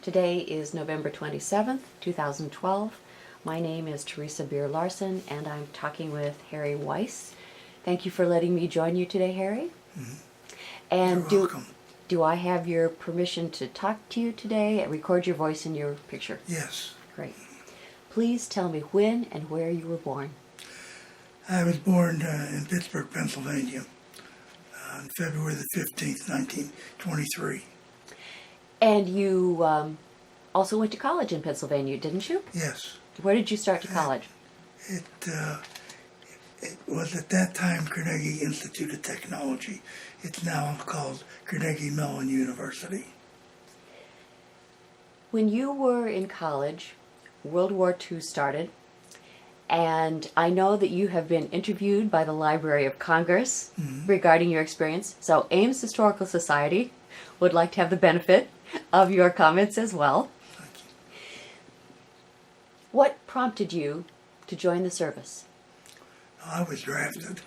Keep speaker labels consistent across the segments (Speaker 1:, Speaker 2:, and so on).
Speaker 1: Today is November 27th, 2012. My name is Teresa Larson, and I'm talking with Harry Weiss. Thank you for letting me join you today, Harry.
Speaker 2: Mm-hmm.
Speaker 1: And
Speaker 2: You're welcome.
Speaker 1: Do I have your permission to talk to you today and record your voice in your picture?
Speaker 2: Yes.
Speaker 1: Great. Please tell me when and where you were born.
Speaker 2: I was born in Pittsburgh, Pennsylvania on February the 15th, 1923.
Speaker 1: And you also went to college in Pennsylvania, didn't you?
Speaker 2: Yes.
Speaker 1: Where did you start to college?
Speaker 2: It was at that time Carnegie Institute of Technology. It's now called Carnegie Mellon University.
Speaker 1: When you were in college, World War II started, and I know that you have been interviewed by the Library of Congress regarding your experience. So Ames Historical Society would like to have the benefit of your comments as well.
Speaker 2: Thank you.
Speaker 1: What prompted you to join the service?
Speaker 2: I was drafted.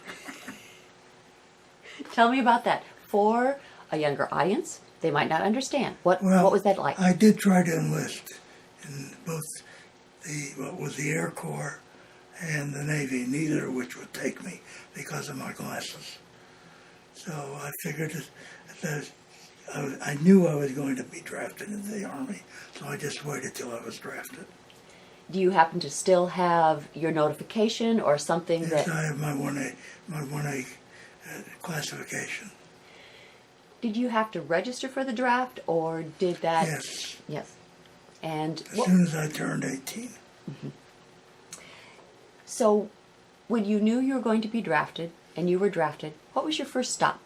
Speaker 1: Tell me about that. For a younger audience, they might not understand. What was that like?
Speaker 2: I did try to enlist in both the Air Corps and the Navy, neither of which would take me because of my glasses. So I figured that I knew I was going to be drafted into the Army, so I just waited till I was drafted.
Speaker 1: Do you happen to still have your notification or something
Speaker 2: Yes, I have my 1A classification.
Speaker 1: Did you have to register for the draft, or did that?
Speaker 2: Yes.
Speaker 1: Yes. And
Speaker 2: as soon as I turned 18.
Speaker 1: Mm-hmm. So, when you knew you were going to be drafted, and you were drafted, what was your first stop?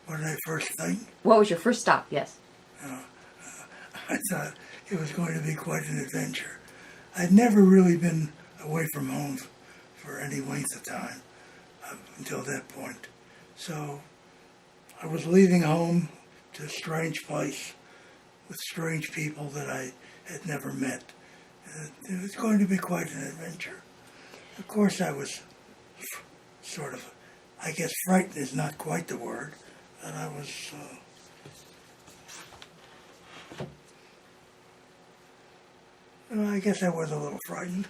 Speaker 2: What did I first think?
Speaker 1: What was your first stop? Yes.
Speaker 2: I thought it was going to be quite an adventure. I'd never really been away from home for any length of time until that point. So I was leaving home to a strange place with strange people that I had never met. It was going to be quite an adventure. Of course, I was sort of, I guess frightened is not quite the word, but I was... I guess I was a little frightened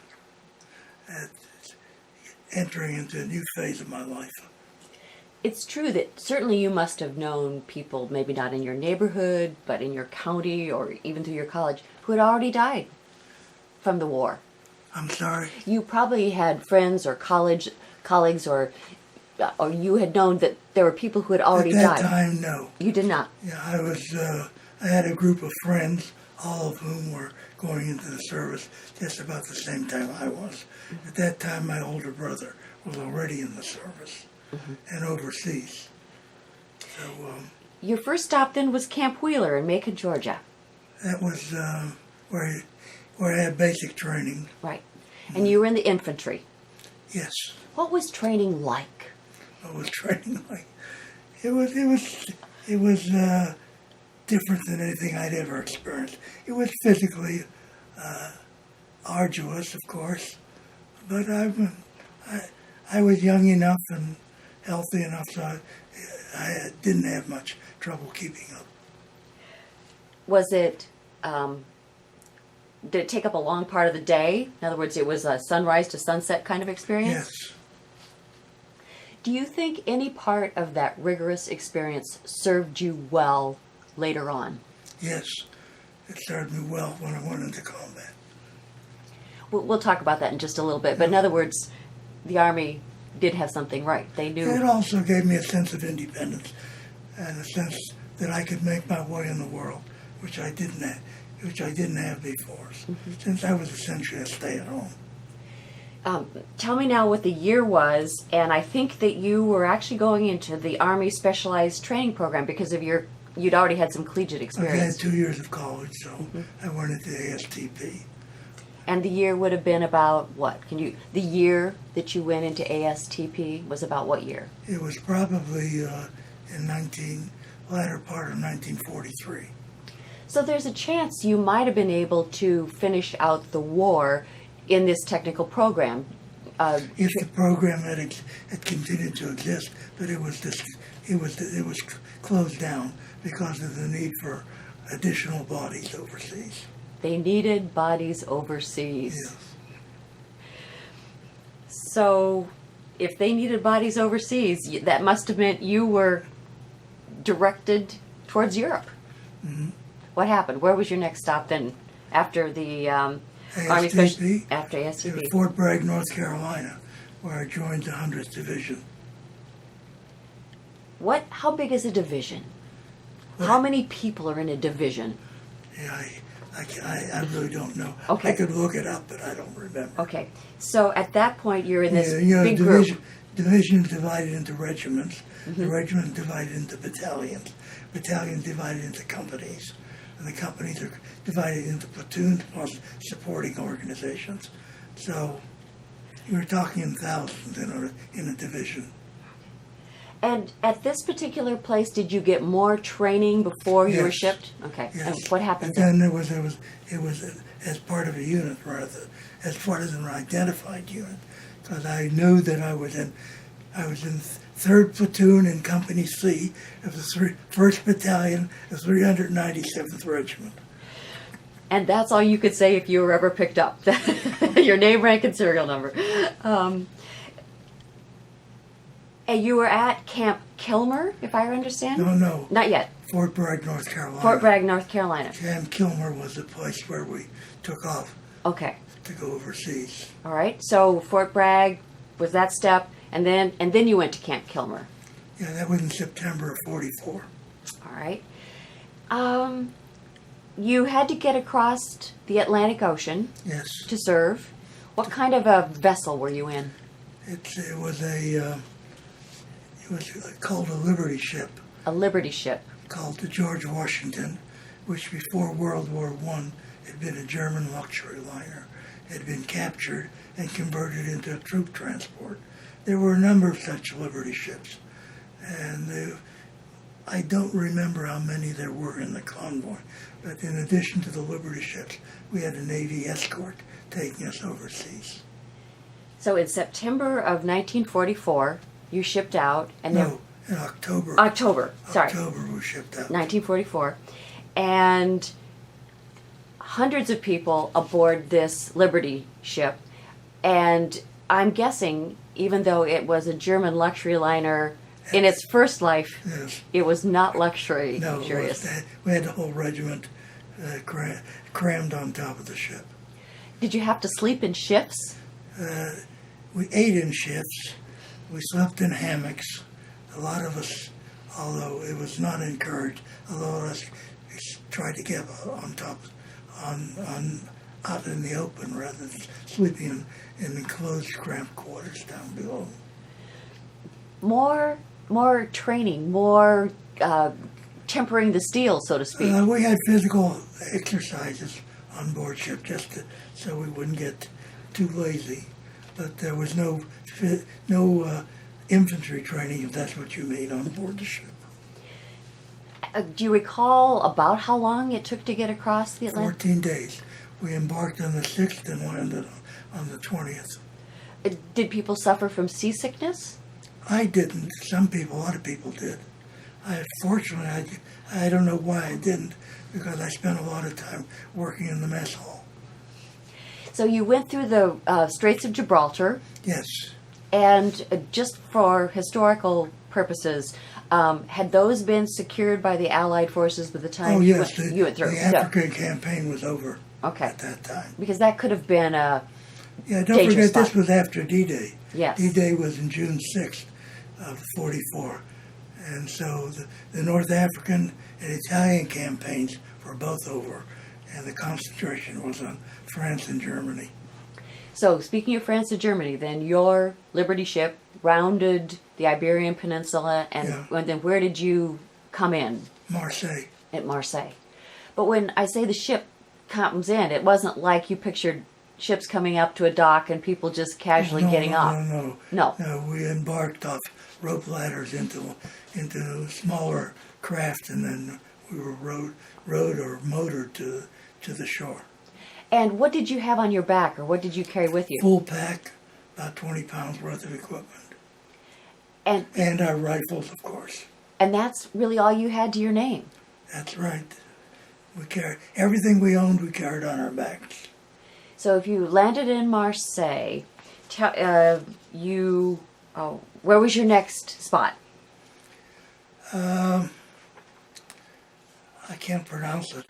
Speaker 2: at entering into a new phase of my life.
Speaker 1: It's true that certainly you must have known people, maybe not in your neighborhood, but in your county or even through your college, who had already died from the war.
Speaker 2: I'm sorry?
Speaker 1: You probably had friends or colleagues or you had known that there were people who had already died.
Speaker 2: At that time, no.
Speaker 1: You did not?
Speaker 2: Yeah, I had a group of friends, all of whom were going into the service just about the same time I was. At that time, my older brother was already in the service and overseas. So
Speaker 1: your first stop then was Camp Wheeler in Macon, Georgia.
Speaker 2: That was where I had basic training.
Speaker 1: Right. And you were in the infantry.
Speaker 2: Yes.
Speaker 1: What was training like?
Speaker 2: What was training like? It was different than anything I'd ever experienced. It was physically arduous, of course, but I was young enough and healthy enough, so I didn't have much trouble keeping up.
Speaker 1: Was it, did it take up a long part of the day? In other words, it was a sunrise to sunset kind of experience?
Speaker 2: Yes.
Speaker 1: Do you think any part of that rigorous experience served you well later on?
Speaker 2: Yes, it served me well when I went into combat.
Speaker 1: We'll talk about that in just a little bit, but in other words, the Army did have something right. They knew.
Speaker 2: It also gave me a sense of independence and a sense that I could make my way in the world, which I didn't have before, since I was essentially a stay-at-home.
Speaker 1: Tell me now what the year was, and I think that you were actually going into the Army Specialized Training Program because of you'd already had some collegiate experience.
Speaker 2: I had 2 years of college, so I went into ASTP.
Speaker 1: And the year would have been about what? The year that you went into ASTP was about what year?
Speaker 2: It was probably latter part of 1943.
Speaker 1: So there's a chance you might have been able to finish out the war in this technical program.
Speaker 2: If the program had continued to exist, but it was closed down because of the need for additional bodies overseas.
Speaker 1: They needed bodies overseas.
Speaker 2: Yes.
Speaker 1: So, if they needed bodies overseas, that must have meant you were directed towards Europe.
Speaker 2: Mm-hmm.
Speaker 1: What happened? Where was your next stop then? After the Army
Speaker 2: ASTP,
Speaker 1: after
Speaker 2: it was
Speaker 1: ASTP?
Speaker 2: Fort Bragg, North Carolina, where I joined the 100th Division.
Speaker 1: How big is a division? How many people are in a division?
Speaker 2: Yeah, I really don't know.
Speaker 1: Okay.
Speaker 2: I could look it up, but I don't remember.
Speaker 1: Okay, so at that point you're in this
Speaker 2: Yeah,
Speaker 1: big
Speaker 2: division divided into regiments.
Speaker 1: Mm-hmm.
Speaker 2: The regiment divided into battalions. Battalions divided into companies. And the companies are divided into platoons plus supporting organizations. So you're talking in thousands in a division.
Speaker 1: And at this particular place, did you get more training before you were
Speaker 2: Yes.
Speaker 1: shipped? Okay.
Speaker 2: Yes.
Speaker 1: And what happened
Speaker 2: And
Speaker 1: then?
Speaker 2: then it was as part of a unit rather, as part of an identified unit, because I knew that I was in 3rd Platoon in Company C of the 1st Battalion of 397th Regiment.
Speaker 1: And that's all you could say if you were ever picked up. Your name, rank, and serial number. And you were at Camp Kilmer, if I understand?
Speaker 2: No.
Speaker 1: Not yet.
Speaker 2: Fort Bragg, North Carolina.
Speaker 1: Fort Bragg, North Carolina.
Speaker 2: Camp Kilmer was the place where we took off
Speaker 1: Okay.
Speaker 2: to go overseas.
Speaker 1: All right. So Fort Bragg was that step, and then you went to Camp Kilmer.
Speaker 2: Yeah, that was in September of '44.
Speaker 1: All right. You had to get across the Atlantic Ocean
Speaker 2: Yes.
Speaker 1: to serve. What kind of a vessel were you in?
Speaker 2: It was called a Liberty ship,
Speaker 1: A Liberty ship.
Speaker 2: called the George Washington, which before World War I had been a German luxury liner. It had been captured and converted into a troop transport. There were a number of such Liberty ships, and I don't remember how many there were in the convoy, but in addition to the Liberty ships, we had a Navy escort taking us overseas.
Speaker 1: So in September of 1944, you shipped out, and then
Speaker 2: No, in October.
Speaker 1: October
Speaker 2: We shipped out.
Speaker 1: 1944, and hundreds of people aboard this Liberty ship, and I'm guessing, even though it was a German luxury liner in its first life,
Speaker 2: Yes.
Speaker 1: it was not luxury.
Speaker 2: No,
Speaker 1: luxurious.
Speaker 2: we had the whole regiment crammed on top of the ship.
Speaker 1: Did you have to sleep in shifts?
Speaker 2: We ate in shifts. We slept in hammocks. A lot of us, although it was not encouraged, a lot of us tried to get on top, out in the open rather than sleeping in enclosed, cramped quarters down below.
Speaker 1: More training, more tempering the steel, so to speak.
Speaker 2: We had physical exercises on board ship so we wouldn't get too lazy. But there was no infantry training, if that's what you mean, on board the ship.
Speaker 1: Do you recall about how long it took to get across the Atlantic?
Speaker 2: 14 days. We embarked on the 6th and landed on the 20th.
Speaker 1: Did people suffer from seasickness?
Speaker 2: I didn't. A lot of people did. Fortunately, I don't know why I didn't, because I spent a lot of time working in the mess hall.
Speaker 1: So you went through the Straits of Gibraltar,
Speaker 2: Yes.
Speaker 1: and just for historical purposes, had those been secured by the Allied forces by the time
Speaker 2: Oh,
Speaker 1: you
Speaker 2: yes.
Speaker 1: went through?
Speaker 2: The African campaign was over
Speaker 1: Okay.
Speaker 2: at that time.
Speaker 1: Because that could have been a
Speaker 2: Yeah, don't
Speaker 1: dangerous
Speaker 2: forget, this
Speaker 1: spot.
Speaker 2: was after D-Day.
Speaker 1: Yes.
Speaker 2: D-Day was in June 6th of '44. And so the North African and Italian campaigns were both over, and the concentration was on France and Germany.
Speaker 1: So, speaking of France and Germany, then your Liberty ship rounded the Iberian Peninsula, and
Speaker 2: Yeah.
Speaker 1: then where did you come in?
Speaker 2: Marseille.
Speaker 1: At Marseille. But when I say the ship comes in, it wasn't like you pictured ships coming up to a dock and people just casually getting off.
Speaker 2: No. We embarked off rope ladders into smaller craft, and then we were rowed or motored to the shore.
Speaker 1: And what did you have on your back, or what did you carry with you?
Speaker 2: Full pack, about 20 pounds worth of equipment.
Speaker 1: And
Speaker 2: our rifles, of course.
Speaker 1: that's really all you had to your name.
Speaker 2: That's right. We carried everything we owned. We carried on our backs.
Speaker 1: So if you landed in Marseille, where was your next spot?
Speaker 2: I can't pronounce it.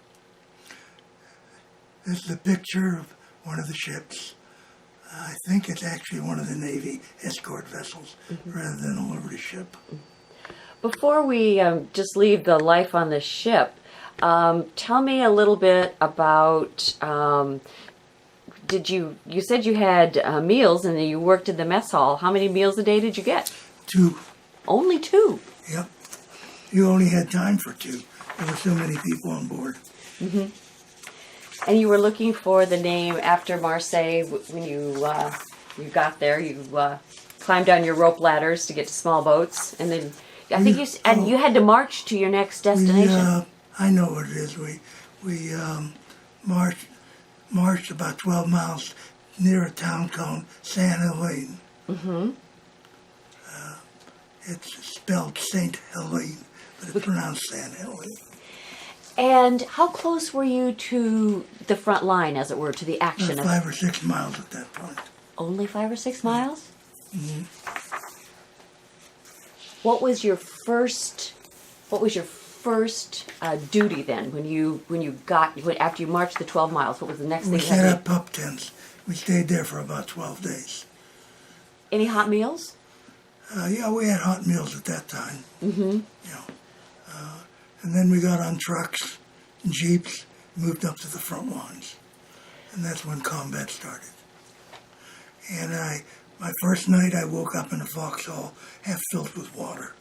Speaker 2: This is a picture of one of the ships. I think it's actually one of the Navy escort vessels rather than a Liberty ship.
Speaker 1: Before we just leave the life on the ship, tell me a little bit about, you said you had meals and then you worked in the mess hall. How many meals a day did you get?
Speaker 2: 2.
Speaker 1: Only 2?
Speaker 2: Yep. You only had time for 2. There were so many people on board.
Speaker 1: Mm-hmm. And you were looking for the name after Marseille when you got there. You climbed down your rope ladders to get to small boats, and then I think you had to march to your next destination.
Speaker 2: I know what it is. We marched about 12 miles near a town called Saint Helene.
Speaker 1: Mm-hmm.
Speaker 2: It's spelled Saint Helene, but it's pronounced Saint Helene.
Speaker 1: And how close were you to the front line, as it were, to the action?
Speaker 2: 5 or 6 miles at that point.
Speaker 1: Only 5 or 6 miles?
Speaker 2: Mm-hmm.
Speaker 1: What was your first duty then after you marched the 12 miles? What was the next thing?
Speaker 2: We set up pup tents. We stayed there for about 12 days.
Speaker 1: Any hot meals?
Speaker 2: Yeah, we had hot meals at that time.
Speaker 1: Mm-hmm.
Speaker 2: And then we got on trucks and jeeps, moved up to the front lines. And that's when combat started. And my first night I woke up in a foxhole half filled with water.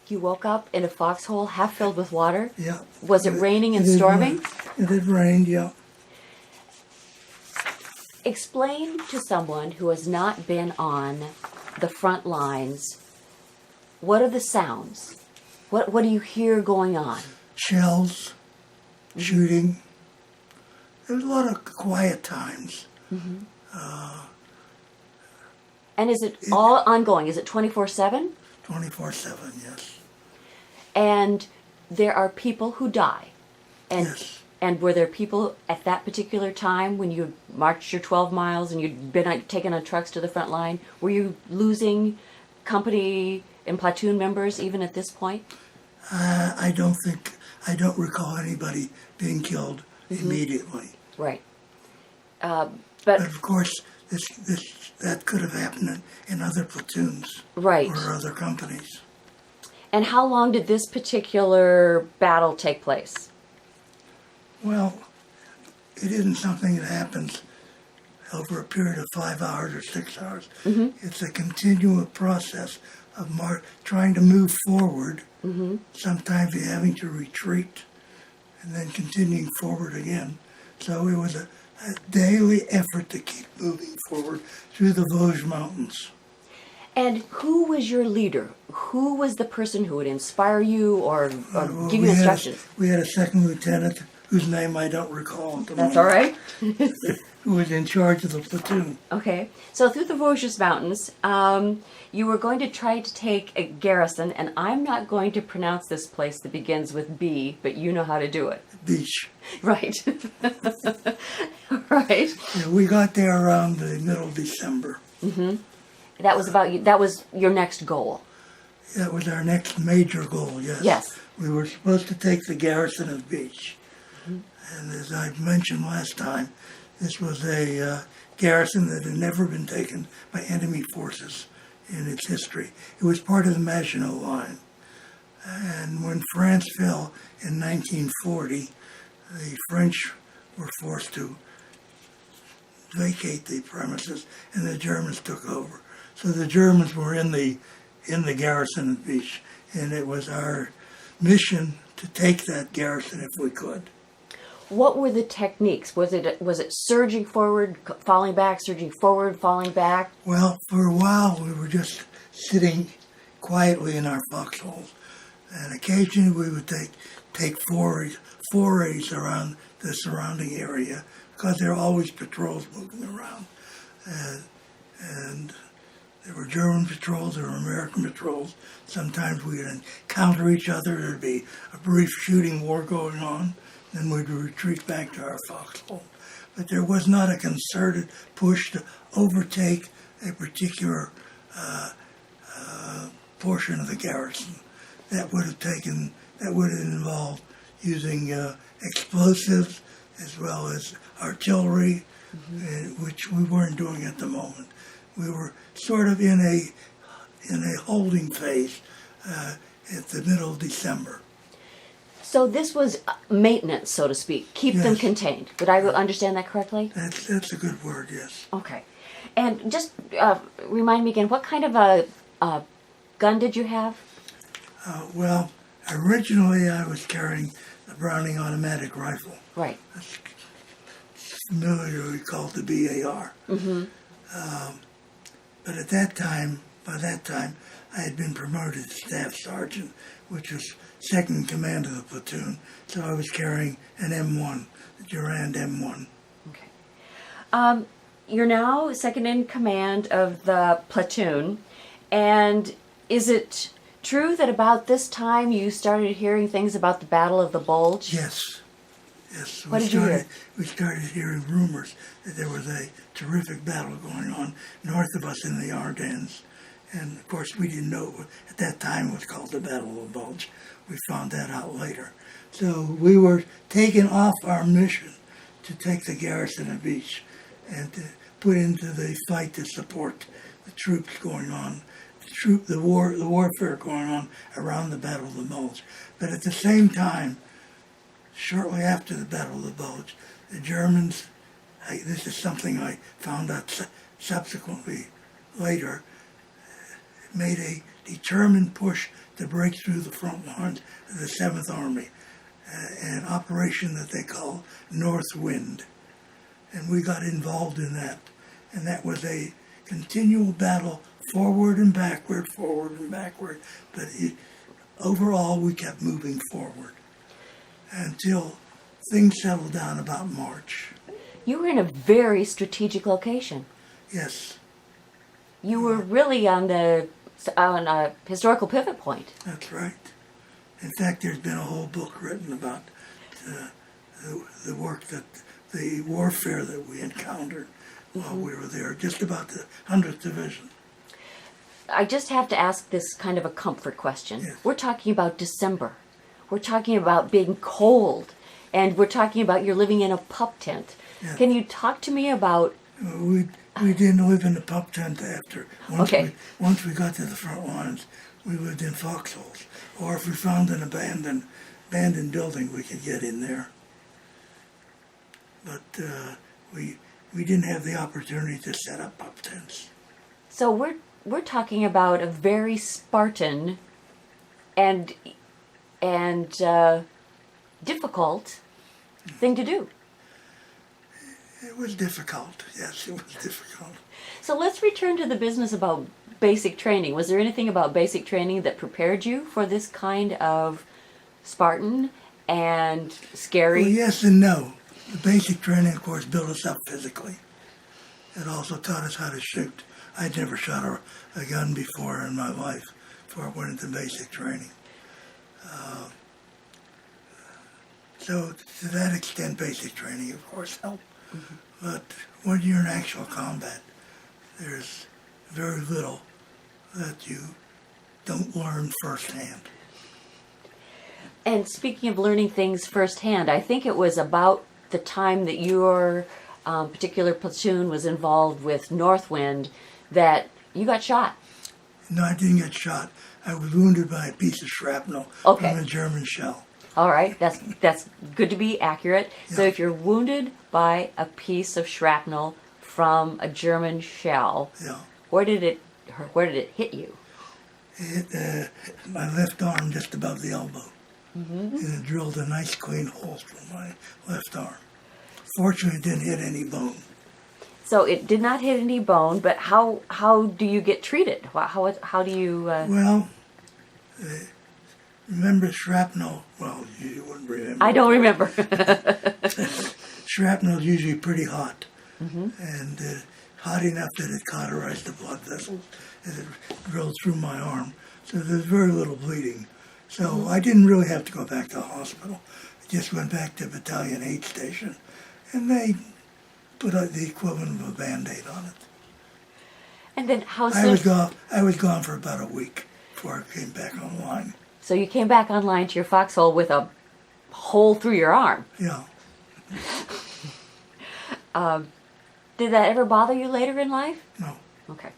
Speaker 1: You woke up in a foxhole half filled with water?
Speaker 2: Yeah.
Speaker 1: Was it raining and storming?
Speaker 2: It had rained, yeah.
Speaker 1: Explain to someone who has not been on the front lines, what are the sounds? What do you hear going on?
Speaker 2: Shells, shooting. There's a lot of quiet times.
Speaker 1: Mm-hmm. And is it all ongoing? Is it 24/7?
Speaker 2: 24/7, yes.
Speaker 1: And there are people who die. And,
Speaker 2: yes.
Speaker 1: And were there people at that particular time when you marched your 12 miles and you'd been taken on trucks to the front line? Were you losing company and platoon members even at this point?
Speaker 2: I don't recall anybody being killed immediately.
Speaker 1: Right.
Speaker 2: But of course, that could have happened in other platoons.
Speaker 1: Right.
Speaker 2: Or other companies.
Speaker 1: And how long did this particular battle take place?
Speaker 2: Well, it isn't something that happens over a period of 5 hours or 6 hours.
Speaker 1: Mm-hmm.
Speaker 2: It's a continual process of trying to move forward, sometimes having to retreat, and then continuing forward again. So it was a daily effort to keep moving forward through the Vosges Mountains.
Speaker 1: And who was your leader? Who was the person who would inspire you or give you instructions?
Speaker 2: We had a second lieutenant whose name I don't recall at the moment.
Speaker 1: That's all right.
Speaker 2: Who was in charge of the platoon.
Speaker 1: Okay. So through the Vosges Mountains, you were going to try to take a garrison, and I'm not going to pronounce this place that begins with B, but you know how to do it.
Speaker 2: Beach.
Speaker 1: Right. Right.
Speaker 2: Yeah, we got there around the middle of December.
Speaker 1: Mm-hmm. That was your next goal.
Speaker 2: That was our next major goal, yes.
Speaker 1: Yes.
Speaker 2: We were supposed to take the garrison of Beach. And as I mentioned last time, this was a garrison that had never been taken by enemy forces in its history. It was part of the Maginot Line. And when France fell in 1940, the French were forced to vacate the premises, and the Germans took over. So the Germans were in the garrison of Beach, and it was our mission to take that garrison if we could.
Speaker 1: What were the techniques? Was it surging forward, falling back, surging forward, falling back?
Speaker 2: Well, for a while we were just sitting quietly in our foxholes, and occasionally we would take forays around the surrounding area because there are always patrols moving around, and There were German patrols, there were American patrols. Sometimes we'd encounter each other. There'd be a brief shooting war going on. Then we'd retreat back to our foxhole. But there was not a concerted push to overtake a particular portion of the garrison. That would have involved using explosives as well as artillery, which we weren't doing at the moment. We were sort of in a holding phase at the middle of December.
Speaker 1: So this was maintenance, so to speak, keep them
Speaker 2: Yes.
Speaker 1: contained. Did I understand that correctly?
Speaker 2: That's a good word, yes.
Speaker 1: Okay. And just remind me again, what kind of a gun did you have?
Speaker 2: Well, originally I was carrying the Browning automatic rifle.
Speaker 1: Right.
Speaker 2: That's familiarly called the BAR.
Speaker 1: Mm-hmm.
Speaker 2: But by that time, I had been promoted to staff sergeant, which was second in command of the platoon. So I was carrying an M1, the Durand M1.
Speaker 1: Okay. You're now second in command of the platoon, and is it true that about this time you started hearing things about the Battle of the Bulge?
Speaker 2: Yes. Yes.
Speaker 1: What did you hear?
Speaker 2: We started hearing rumors that there was a terrific battle going on north of us in the Ardennes. And of course, we didn't know at that time it was called the Battle of the Bulge. We found that out later. So we were taken off our mission to take the garrison of Weiss and to put into the fight to support the troops going on, the warfare going on around the Battle of the Bulge. But at the same time, shortly after the Battle of the Bulge, the Germans, this is something I found out subsequently later, made a determined push to break through the front lines of the 7th Army, an operation that they call North Wind. And we got involved in that. And that was a continual battle, forward and backward, but overall we kept moving forward until things settled down about March.
Speaker 1: You were in a very strategic location.
Speaker 2: Yes,
Speaker 1: You were really on a historical pivot point.
Speaker 2: that's right. In fact, there's been a whole book written about the work the warfare that we encountered while we were there, just about the 100th Division.
Speaker 1: I just have to ask this kind of a comfort question.
Speaker 2: Yes.
Speaker 1: We're talking about December. We're talking about being cold. And we're talking about you're living in a pup tent.
Speaker 2: Yes.
Speaker 1: Can you talk to me about...
Speaker 2: We didn't live in the pup tent after.
Speaker 1: Okay.
Speaker 2: Once we got to the front lines, we lived in foxholes. Or if we found an abandoned building, we could get in there. But we didn't have the opportunity to set up pup tents.
Speaker 1: So we're talking about a very Spartan and difficult thing to do.
Speaker 2: It was difficult. Yes, it was difficult.
Speaker 1: So let's return to the business about basic training. Was there anything about basic training that prepared you for this kind of Spartan and scary?
Speaker 2: Well, yes and no. The basic training, of course, built us up physically. It also taught us how to shoot. I'd never shot a gun before in my life before I went into basic training. So to that extent, basic training, of course, helped. Mm-hmm. But when you're in actual combat, there's very little that you don't learn firsthand.
Speaker 1: And speaking of learning things firsthand, I think it was about the time that your particular platoon was involved with Northwind that you got shot.
Speaker 2: No, I didn't get shot. I was wounded by a piece of shrapnel
Speaker 1: Okay.
Speaker 2: from a German shell.
Speaker 1: All right, that's good to be accurate. So
Speaker 2: Yeah.
Speaker 1: if you're wounded by a piece of shrapnel from a German shell,
Speaker 2: Yeah.
Speaker 1: where did it hit you?
Speaker 2: It hit my left arm just above the elbow. Mm-hmm. And it drilled a nice clean hole through my left arm. Fortunately, it didn't hit any bone.
Speaker 1: So it did not hit any bone, but how do you get treated? How do you...
Speaker 2: Well, remember shrapnel? Well, you wouldn't remember.
Speaker 1: I don't remember.
Speaker 2: Shrapnel is usually pretty hot, and hot enough that it cauterized the blood vessels as it drilled through my arm. So there's very little bleeding. So I didn't really have to go back to the hospital. I just went back to Battalion 8 Station, and they put the equivalent of a Band-Aid on it.
Speaker 1: And then how
Speaker 2: I
Speaker 1: soon?
Speaker 2: was gone for about a week before I came back online.
Speaker 1: So you came back online to your foxhole with a hole through your arm.
Speaker 2: Yeah.
Speaker 1: Did that ever bother you later in life?
Speaker 2: No.
Speaker 1: Okay.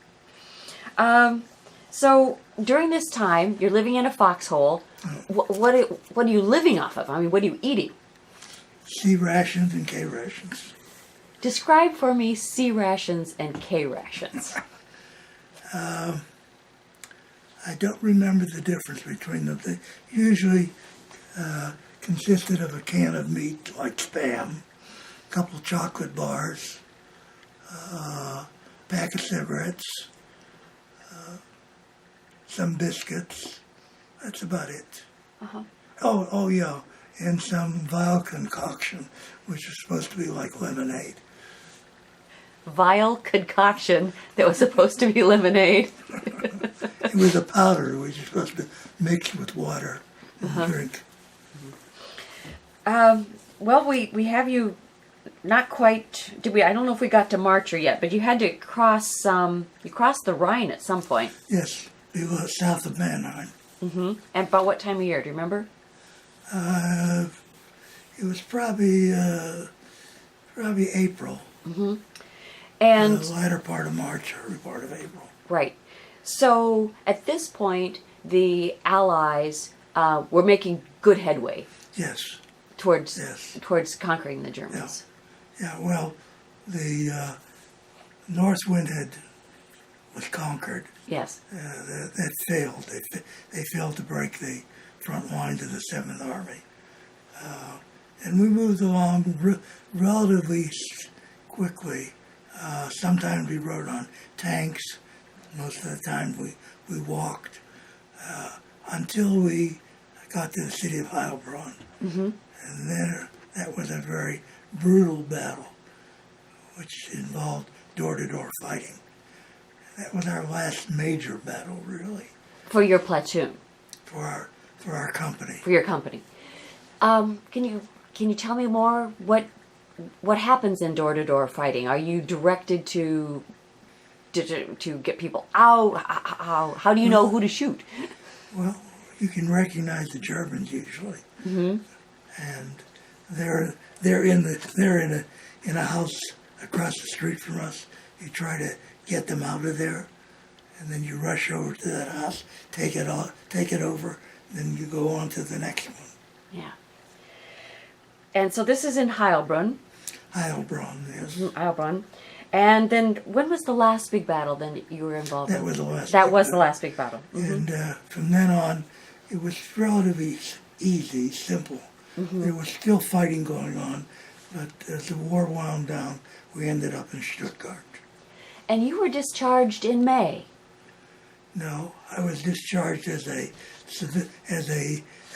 Speaker 1: So during this time, you're living in a foxhole. What are you living off of? I mean, what are you eating?
Speaker 2: C rations and K rations.
Speaker 1: Describe for me C rations and K rations.
Speaker 2: I don't remember the difference between them. They usually consisted of a can of meat, like Spam, a couple chocolate bars, a pack of cigarettes, some biscuits. That's about it.
Speaker 1: Uh-huh.
Speaker 2: Oh yeah, and some vile concoction, which was supposed to be like lemonade.
Speaker 1: Vile concoction that was supposed to be lemonade.
Speaker 2: It was a powder which was supposed to mix with water and drink.
Speaker 1: Well, we have you not quite. Did we? I don't know if we got to Marcher yet, but you had to cross. You crossed the Rhine at some point.
Speaker 2: Yes, we were south of Mannheim.
Speaker 1: Mm-hmm. And about what time of year? Do you remember?
Speaker 2: It was probably April.
Speaker 1: Mm-hmm. And
Speaker 2: The latter part of March, early part of April.
Speaker 1: right. So at this point, the Allies were making good headway
Speaker 2: Yes.
Speaker 1: towards
Speaker 2: Yes.
Speaker 1: conquering the Germans.
Speaker 2: Yeah. Well, the North Wind was conquered.
Speaker 1: Yes.
Speaker 2: That failed. They failed to break the front lines of the Seventh Army, and we moved along relatively quickly. Sometimes we rode on tanks. Most of the time we walked until we got to the city of Heilbronn.
Speaker 1: Mm-hmm.
Speaker 2: And then that was a very brutal battle, which involved door-to-door fighting. That was our last major battle, really,
Speaker 1: For your platoon.
Speaker 2: for our company.
Speaker 1: For your company. Can you tell me more? What happens in door-to-door fighting? Are you directed to get people out? How do you know who to shoot?
Speaker 2: Well, you can recognize the Germans usually, and they're in a house across the street from us. You try to get them out of there, and then you rush over to that house, take it over, then you go on to the next one.
Speaker 1: Yeah. And so this is in Heilbronn.
Speaker 2: Heilbronn, yes.
Speaker 1: Heilbronn. And then when was the last big battle then that you were involved in?
Speaker 2: That was the last.
Speaker 1: That was the last big battle.
Speaker 2: And from then on, it was relatively easy, simple. There was still fighting going on, but as the war wound down, we ended up in Stuttgart.
Speaker 1: And you were discharged in May.
Speaker 2: No, I was discharged as a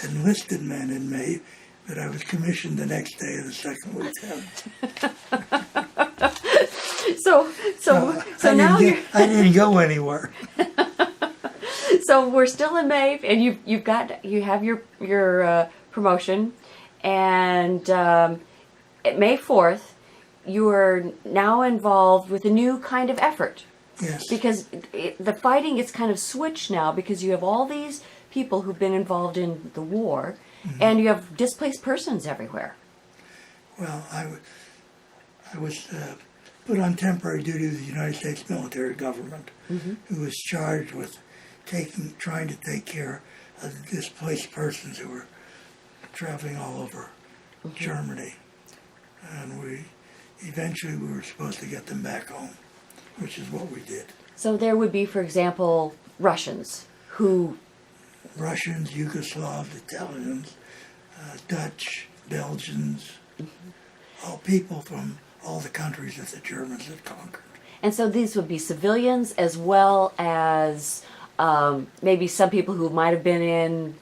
Speaker 2: enlisted man in May, but I was commissioned the next day as a second lieutenant.
Speaker 1: So now
Speaker 2: I didn't go anywhere.
Speaker 1: So we're still in May, and you have your promotion, and at May 4th, you are now involved with a new kind of effort.
Speaker 2: Yes.
Speaker 1: Because the fighting is kind of switched now because you have all these people who've been involved in the war, and you have displaced persons everywhere.
Speaker 2: Well, I was put on temporary duty with the United States military government, who was charged with trying to take care of the displaced persons who were traveling all over Germany. And eventually we were supposed to get them back home, which is what we did.
Speaker 1: So there would be, for example, Russians,
Speaker 2: Yugoslavs, Italians, Dutch, Belgians, all people from all the countries that the Germans had conquered.
Speaker 1: And so these would be civilians as well as maybe some people who might have been in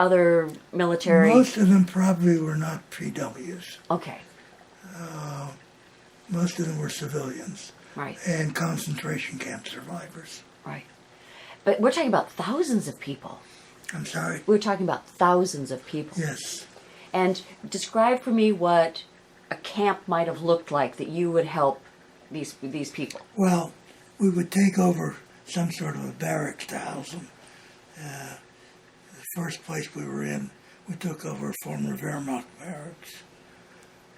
Speaker 1: other military...
Speaker 2: Most of them probably were not PWs.
Speaker 1: Okay.
Speaker 2: Most of them were civilians.
Speaker 1: Right.
Speaker 2: And concentration camp survivors.
Speaker 1: Right. But we're talking about thousands of people.
Speaker 2: I'm sorry?
Speaker 1: We're talking about thousands of people.
Speaker 2: Yes.
Speaker 1: And describe for me what a camp might have looked like that you would help these people.
Speaker 2: Well, we would take over some sort of a barracks to house them. The first place we were in, we took over a former Wehrmacht barracks.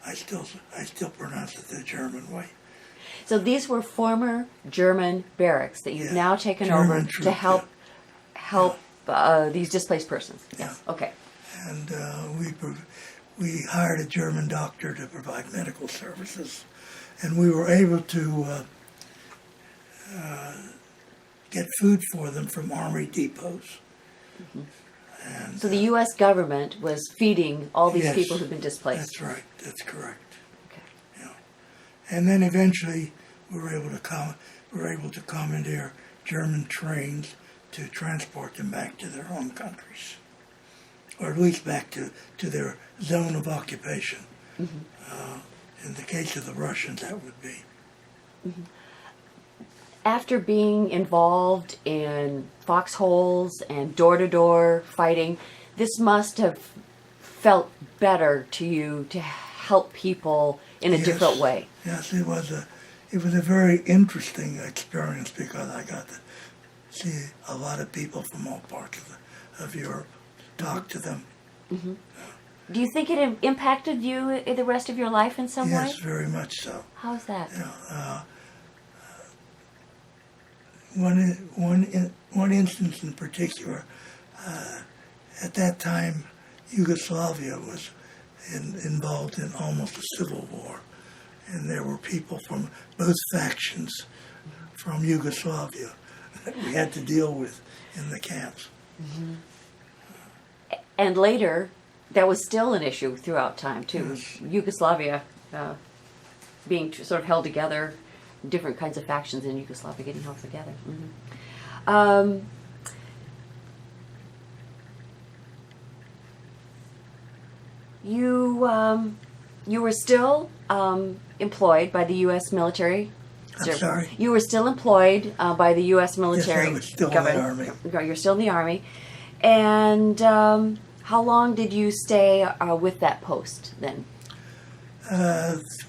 Speaker 2: I still pronounce it the German way.
Speaker 1: So these were former German barracks that you've now taken over to help these displaced persons. Yes.
Speaker 2: Yeah.
Speaker 1: Okay.
Speaker 2: And we hired a German doctor to provide medical services, and we were able to get food for them from army depots.
Speaker 1: Mm-hmm.
Speaker 2: And,
Speaker 1: so the U.S. government was feeding all these
Speaker 2: yes,
Speaker 1: people who've been displaced.
Speaker 2: That's right. That's correct.
Speaker 1: Okay.
Speaker 2: Yeah. And then eventually we were able to commandeer German trains to transport them back to their home countries, or at least back to their zone of occupation. Mm-hmm. In the case of the Russians, that would be.
Speaker 1: Mm-hmm. After being involved in foxholes and door-to-door fighting, this must have felt better to you to help people in a different way.
Speaker 2: Yes, it was a very interesting experience because I got to see a lot of people from all parts of Europe, talk to them.
Speaker 1: Mm-hmm. Do you think it impacted you in the rest of your life in some way?
Speaker 2: Yes, very much so.
Speaker 1: How's that?
Speaker 2: One instance in particular, at that time, Yugoslavia was involved in almost a civil war, and there were people from both factions from Yugoslavia that we had to deal with in the camps.
Speaker 1: Mm-hmm. And later, that was still an issue throughout time, too.
Speaker 2: Yes.
Speaker 1: Yugoslavia being sort of held together, different kinds of factions in Yugoslavia getting held together. Mm-hmm. You were still employed by the U.S. military.
Speaker 2: I'm sorry?
Speaker 1: You were still employed by the U.S. military.
Speaker 2: Yes, I was still in the Army.
Speaker 1: You're still in the Army. And how long did you stay with that post then?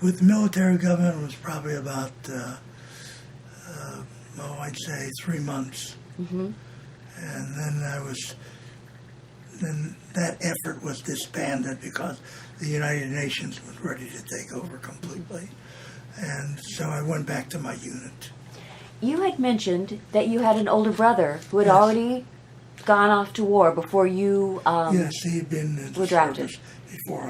Speaker 2: With the military government, it was probably about, I'd say 3 months. Mm-hmm. And then that effort was disbanded because the United Nations was ready to take over completely. And so I went back to my unit.
Speaker 1: You had mentioned that you had an older brother who had
Speaker 2: Yes.
Speaker 1: already gone off to war before you
Speaker 2: Yes, he had been in the
Speaker 1: drafted.
Speaker 2: service before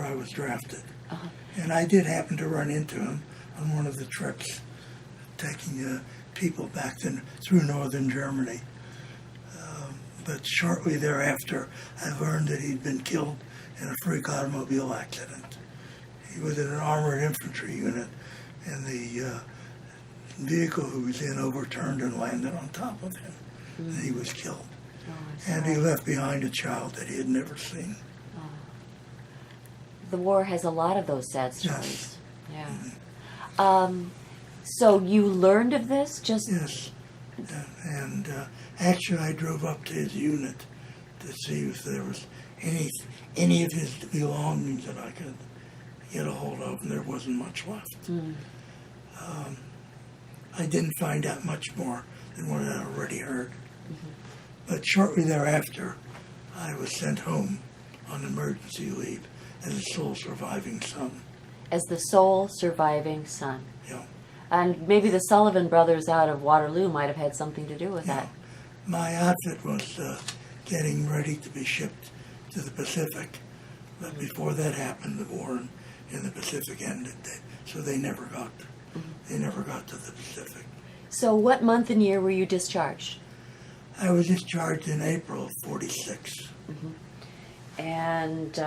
Speaker 2: I was drafted.
Speaker 1: Uh-huh.
Speaker 2: And I did happen to run into him on one of the trips taking people back through northern Germany. But shortly thereafter, I learned that he'd been killed in a freak automobile accident. He was in an armored infantry unit, and the vehicle he was in overturned and landed on top of him. Mm-hmm. And he was killed.
Speaker 1: Oh,
Speaker 2: and he left behind a child that he had never seen.
Speaker 1: Oh. The war has a lot of those sad stories.
Speaker 2: Yes.
Speaker 1: Yeah.
Speaker 2: Mm-hmm.
Speaker 1: So you learned of this just...
Speaker 2: Yes. And actually I drove up to his unit to see if there was any of his belongings that I could get a hold of, and there wasn't much left. Mm. I didn't find out much more than what I already heard. Mm-hmm. But shortly thereafter, I was sent home on emergency leave as the sole surviving son.
Speaker 1: As the sole surviving son.
Speaker 2: Yeah.
Speaker 1: And maybe the Sullivan brothers out of Waterloo might have had something to do with that.
Speaker 2: My outfit was getting ready to be shipped to the Pacific, but before that happened, the war in the Pacific ended. So they never got to the Pacific.
Speaker 1: So what month and year were you discharged?
Speaker 2: I was discharged in April of '46.
Speaker 1: Mm-hmm. And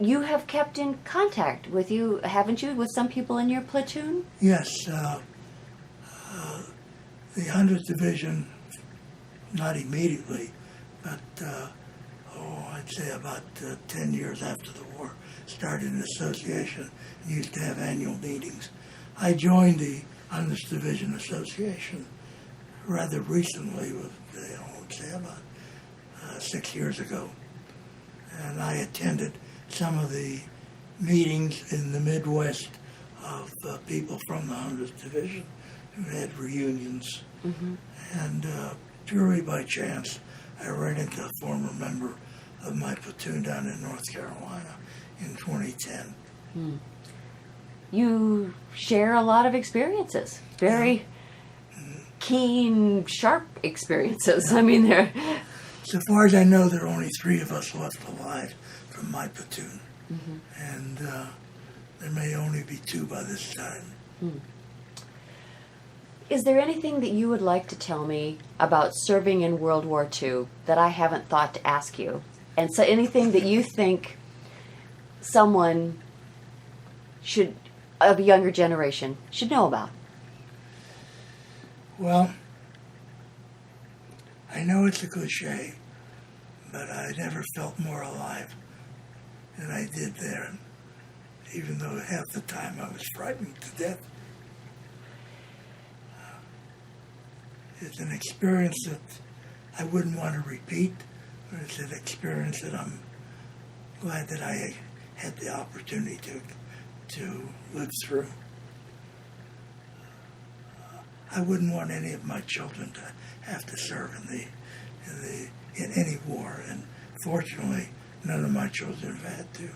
Speaker 1: you have kept in contact with you, haven't you, with some people in your platoon?
Speaker 2: Yes. The 100th Division, not immediately, but I'd say about 10 years after the war, started an association and used to have annual meetings. I joined the 100th Division Association rather recently, I would say about 6 years ago. And I attended some of the meetings in the Midwest of people from the 100th Division who had reunions.
Speaker 1: Mm-hmm.
Speaker 2: And purely by chance, I ran into a former member of my platoon down in North Carolina in 2010.
Speaker 1: You share a lot of experiences, very keen, sharp experiences. I mean, they're...
Speaker 2: So far as I know, there are only 3 of us left alive from my platoon.
Speaker 1: Mm-hmm.
Speaker 2: And there may only be 2 by this time.
Speaker 1: Is there anything that you would like to tell me about serving in World War II that I haven't thought to ask you? And so anything that you think someone should, of a younger generation, should know about?
Speaker 2: Well, I know it's a cliche, but I never felt more alive than I did there, even though half the time I was frightened to death. It's an experience that I wouldn't want to repeat, but it's an experience that I'm glad that I had the opportunity to live through. I wouldn't want any of my children to have to serve in any war, and fortunately, none of my children have had to.